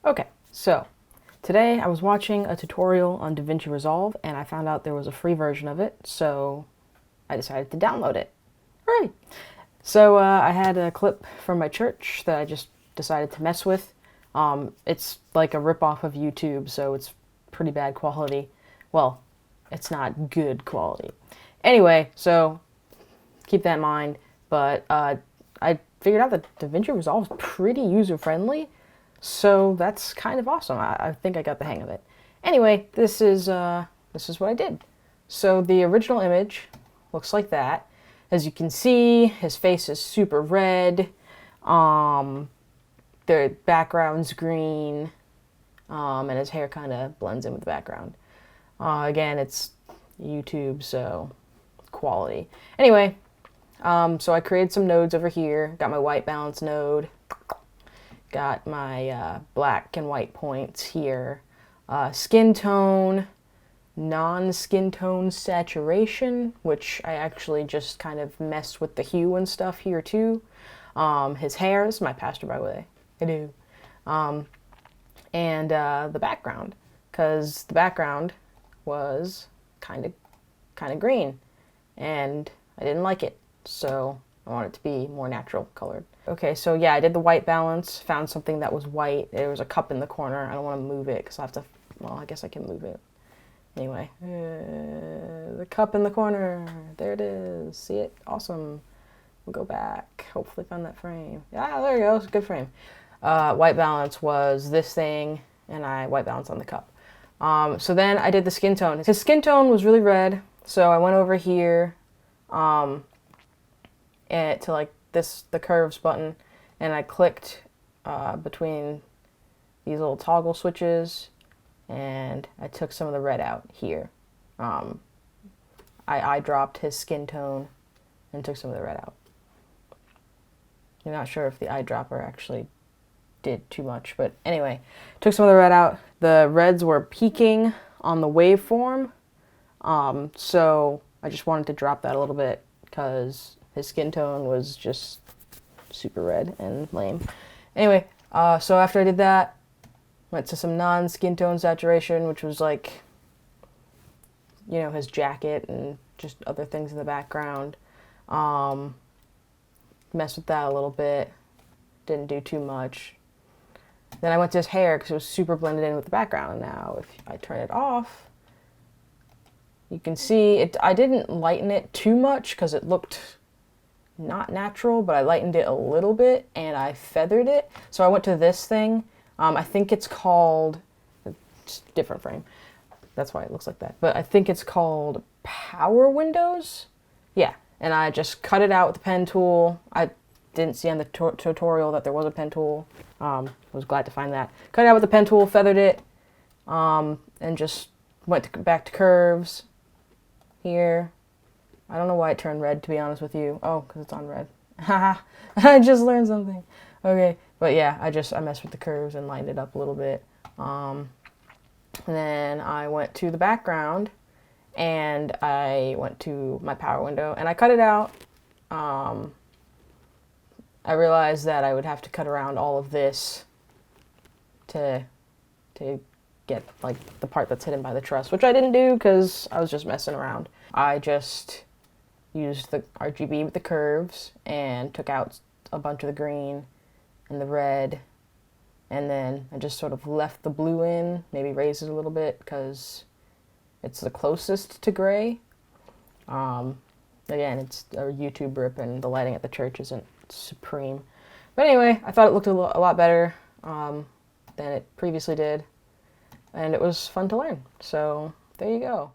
Okay, so today I was watching a tutorial on DiVinci Resolve and I found out there was a free version of it, so I decided to download it. Hooray! So I had a clip from my church that I just decided to mess with. It's like a ripoff of YouTube, so it's pretty bad quality. Well, it's not good quality. Anyway, so keep that in mind, but I figured out that DiVinci Resolve is pretty user-friendly. So that's kind of awesome. I think I got the hang of it. Anyway, this is what I did. So the original image looks like that. As you can see, his face is super red. The background's green, and his hair kind of blends in with the background. Again, it's YouTube, so quality. Anyway, so I created some nodes over here. Got my white balance node. Got my black and white points here. Skin tone, non-skin tone saturation, which I actually just kind of messed with the hue and stuff here too. His hair, this is my pastor by the way, I do. And the background, because the background was kind of green, and I didn't like it, so I want it to be more natural colored. Okay, so yeah, I did the white balance, found something that was white. There was a cup in the corner. I don't want to move it because I have to, well, I guess I can move it. Anyway, the cup in the corner, there it is. See it? Awesome. We'll go back. Hopefully find that frame. Yeah, there you go. It's a good frame. White balance was this thing, and I white balance on the cup. So then I did the skin tone. His skin tone was really red, so I went over here and to like the curves button, and I clicked between these little toggle switches, and I took some of the red out here. I dropped his skin tone and took some of the red out. I'm not sure if the eyedropper actually did too much, but anyway, took some of the red out. The reds were peaking on the waveform, so I just wanted to drop that a little bit because his skin tone was just super red and lame. Anyway, so after I did that, went to some non-skin tone saturation, which was like, you know, his jacket and just other things in the background. Messed with that a little bit. Didn't do too much. Then I went to his hair because it was super blended in with the background. Now, if I turn it off, you can see it. I didn't lighten it too much because it looked not natural, but I lightened it a little bit and I feathered it. So I went to this thing. I think it's called, it's a different frame. That's why it looks like that. But I think it's called Power Windows. Yeah, and I just cut it out with the pen tool. I didn't see on the tutorial that there was a pen tool. Was glad to find that. Cut it out with the pen tool, feathered it, and just went back to curves here. I don't know why it turned red, to be honest with you. Oh, because it's on red. Haha, I just learned something. Okay, but yeah, I messed with the curves and lined it up a little bit. And then I went to the background, and I went to my power window, and I cut it out. I realized that I would have to cut around all of this to get like the part that's hidden by the truss, which I didn't do because I was just messing around. I just used the RGB with the curves and took out a bunch of the green and the red, and then I just sort of left the blue in, maybe raised it a little bit because it's the closest to gray. Again, it's a YouTube rip and the lighting at the church isn't supreme. But anyway, I thought it looked a lot better than it previously did, and it was fun to learn. So there you go.